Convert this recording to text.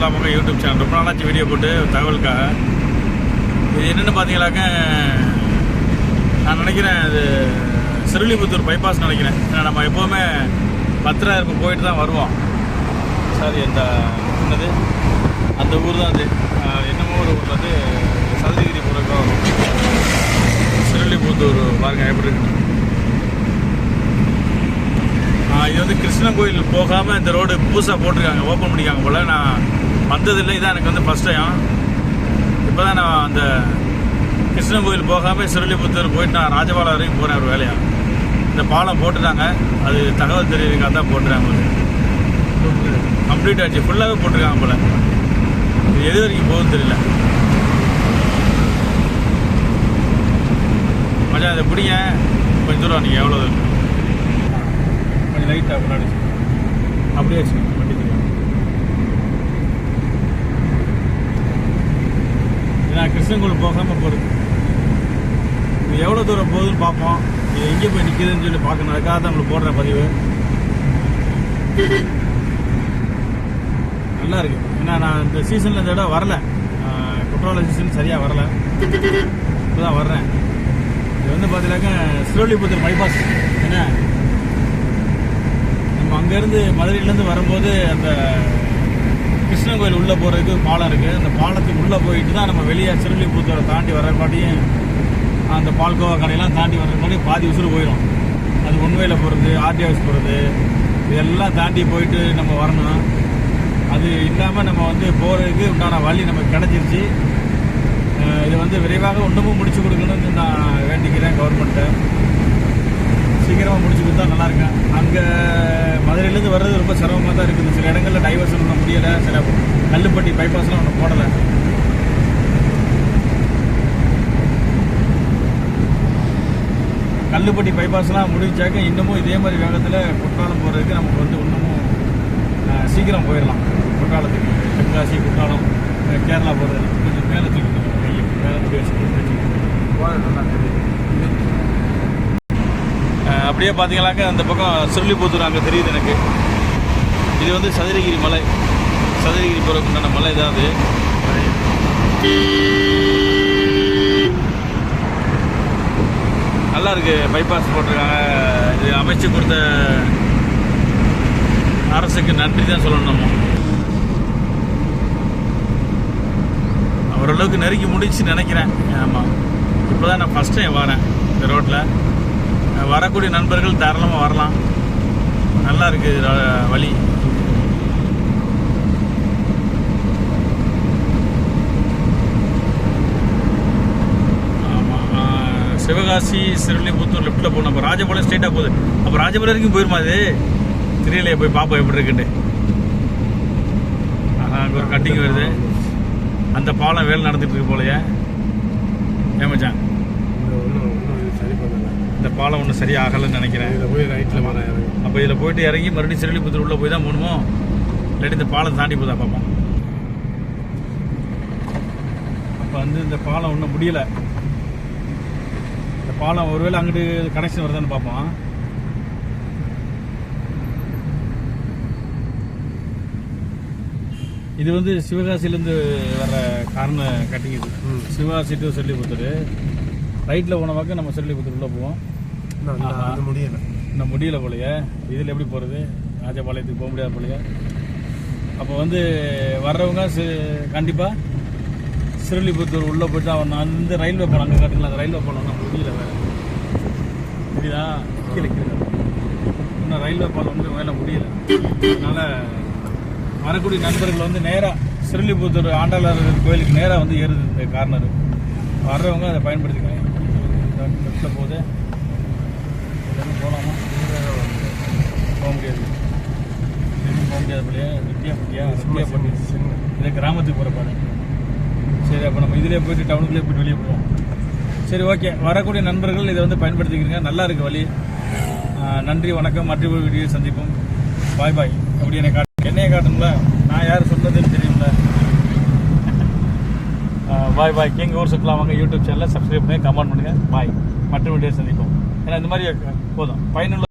சுற்றுலாமுக YouTube channel ரொம்ப நாளாச்சு video போட்டு தகவலுக்காக. இது என்னென்னு பார்த்தீங்கன்னாக்க, நான் நினைக்கிறேன் இது சிறுலிபுத்தூர் பைபாஸ் நினைக்கிறேன். ஏன்னா நம்ம எப்போவுமே பத்திராயிருப்பு போயிட்டு தான் வருவோம். சாரி, என்னது அந்த ஊர் தான் அது. என்னமோ ஒரு ஊரில் வந்து சதுரகிரி போகிறதுக்கும் சிறுலிபுத்தூர் பாருங்க எப்படி இருக்கு. இது வந்து கிருஷ்ணன் கோயில் போகாமல் இந்த ரோடு புதுசாக போட்டிருக்காங்க, ஓப்பன் பண்ணிக்காங்க போல். நான் வந்ததில்லை, இதான் எனக்கு வந்து ஃபஸ்ட் டைம். இப்போ தான் நான் அந்த கிருஷ்ணன் கோயில் போகாமல் சிறுலிபுத்தூர் போயிட்டு நான் ராஜபாலம் வரைக்கும் போகிறேன் ஒரு வேலையாக. இந்த பாலம் போட்டுட்டாங்க, அது தகவல் தெரிவிக்காக தான் போட்டுருக்காங்க. கம்ப்ளீட் ஆச்சு, ஃபுல்லாகவே போட்டிருக்காங்க போல். இது எது வரைக்கும் போகுதுன்னு தெரியல. மச்சான் இதை பிடிங்க, கொஞ்சம் தூரம் நீங்கள் எவ்வளோ இருக்கு கொஞ்சம் லைட்டாக முன்னாடி அப்படியே வச்சு வண்டி தெரியும். ஏன்னா கிருஷ்ணன் போகாமல் போகிறது. இது எவ்வளோ தூரம் போகுதுன்னு பார்ப்போம். இது எங்கே போய் நிற்கிதுன்னு சொல்லி பார்க்கணும். அதுக்காக தான் உங்களுக்கு போடுற பதிவு. நல்லா இருக்கு. ஏன்னா நான் இந்த சீசனில் இந்த இடம் வரல, குற்றால சீசன் சரியாக வரல, இப்போ தான் வர்றேன். இது வந்து பார்த்தீங்கன்னாக்கா சிறுலிபுத்தூர் பைபாஸ். ஏன்னா நம்ம அங்கேருந்து மதுரையிலேருந்து வரும்போது அந்த கிருஷ்ணன் கோயில் உள்ளே போகிறதுக்கு பாலம் இருக்குது. அந்த பாலத்துக்கு உள்ளே போயிட்டு தான் நம்ம வெளியே சிறுலிபுத்தூரை தாண்டி வர்றக்காட்டியும் அந்த பால்கோவா கடையெல்லாம் தாண்டி வர்றதுக்காட்டியும் பாதி உசுறு போயிடும். அது ஒன்வேல போகிறது, ஆர்டி ஆஃபீஸ் போகிறது, இதெல்லாம் தாண்டி போயிட்டு நம்ம வரணும். அது இல்லாமல் நம்ம வந்து போகிறதுக்கு உண்டான வழி நமக்கு கிடச்சிருச்சு. இதை வந்து விரைவாக ஒன்றுமும் முடிச்சு கொடுக்கணும்னு நான் வேண்டிக்கிறேன் கவர்மெண்ட்டை. சீக்கிரமாக முடிச்சு கொடுத்தா நல்லாயிருக்கேன். அங்கே மதுரையிலேருந்து வர்றது ரொம்ப சிரமமாக தான் இருக்குது. சில இடங்களில் டைவர்ஷன் பண்ண முடியலை. சில கல்லுப்பட்டி பைபாஸ்லாம் ஒன்று போடலை. கல்லுப்பட்டி பைபாஸ்லாம் முடிச்சாக்க இன்னமும் இதே மாதிரி வேகத்தில் குற்றாலம் போகிறதுக்கு நமக்கு வந்து இன்னமும் சீக்கிரம் போயிடலாம். குற்றாலத்துக்கு தென்காசி, குற்றாலம், கேரளா போகிறது கொஞ்சம் மேலே தூக்கிட்டு மேலே தூக்கி வச்சு நல்லா தெரியுது. அப்படியே பார்த்தீங்கன்னாக்க அந்த பக்கம் சிறுலிபுத்தூர் அங்கே தெரியுது எனக்கு. இது வந்து சதுரகிரி மலை, சதுரகிரி போகிறதுக்குண்டான மலை தான் அது. நல்லா இருக்கு, பைபாஸ் போட்டிருக்காங்க. இது அமைச்சு கொடுத்த அரசுக்கு நன்றி தான் சொல்லணும். நம்ம ஓரளவுக்கு நெருக்கி முடிச்சு நினைக்கிறேன். ஆமாம், இப்போ தான் நான் ஃபஸ்ட் டைம் வரேன் இந்த ரோட்டில். வரக்கூடிய நண்பர்கள் தாராளமாக வரலாம். நல்லா இருக்குது வழி. ஆமாம், சிவகாசி சிறுலிபுத்தூர் லெஃப்ட்டில் போகணும். அப்போ ராஜபாளையம் ஸ்ட்ரெயிட்டாக போகுது. அப்போ ராஜபாளையம் வரைக்கும் போயிருமா? அது தெரியலையே, போய் பார்ப்போம் எப்படி இருக்குன்னு. அங்கே ஒரு கட்டிங் வருது. அந்த பாலம் வேலை நடந்துட்டு இருக்கு போலையே. ஏமாச்சான், இந்த பாலம் ஒன்றும் சரியாக ஆகலைன்னு நினைக்கிறேன். இதில் போய் ரைட்டில் போகிறேன். அப்போ இதில் போயிட்டு இறங்கி மறுபடியும் சிறுலிபுத்தூர் உள்ளே போய் தான் போகணுமோ, இல்லாட்டி இந்த பாலம் தாண்டி போதா பார்ப்போம். அப்போ வந்து இந்த பாலம் ஒன்றும் முடியலை. இந்த பாலம் ஒருவேளை அங்கிட்டு கனெக்ஷன் வருதான்னு பார்ப்போம். இது வந்து சிவகாசிலேருந்து வர காரணம் கட்டிங்குது. சிவகாசி டு சிறுலிபுத்தூர் ரைட்டில் போன பக்கம் நம்ம சிறுலிபுத்தூர் உள்ளே போவோம். முடியலை, இன்னும் முடியலை போலையே. இதில் எப்படி போகிறது? ராஜபாளையத்துக்கு போக முடியாது போலையே. அப்போ வந்து வர்றவங்க கண்டிப்பாக சிறுலிபுத்தூர் உள்ளே போயிட்டு தான் வரணும். அந்த ரயில்வே பாலம் அங்கே காட்டுங்களா, அந்த ரயில்வே பாலம் நம்ம முடியல வேறு. புரியுதா? கீழே கீழே இன்னும் ரயில்வே பாலம் வந்து வேலை முடியலை. அதனால் வரக்கூடிய நண்பர்கள் வந்து நேராக சிறுலிபுத்தூர் ஆண்டாளர் கோயிலுக்கு நேராக வந்து ஏறுது இந்த கார்னர். வர்றவங்க அதை பயன்படுத்திக்கணும். லெஃப்டில் போகுது, எதுவும் போகலாமா? போக முடியாது, எதுவும் போக முடியாது போலையா. வித்தியா பண்ணி இதை கிராமத்துக்கு போகிற பாரு. சரி, அப்போ நம்ம இதிலே போயிட்டு டவுனுக்குள்ளே போய்ட்டு வெளியே போவோம். சரி, ஓகே. வரக்கூடிய நண்பர்கள் இதை வந்து பயன்படுத்திக்கிறீங்க. நல்லா இருக்குது வழி. நன்றி, வணக்கம். மற்ற வீடியோ சந்திப்போம். பாய் பாய். அப்படி என்னைய காட்டுங்களா, நான் யார் சொன்னதுன்னு தெரியும்ல. பாய் பாய். கிங் ஊர் சுற்றுலாமுக யூடியூப் சேனலை சப்ஸ்கிரைப் பண்ணி கமெண்ட் பண்ணுங்கள். பாய். மற்ற வீடியோ சந்திப்போம். ஏன்னா இந்த மாதிரி போதும் பயனுள்ள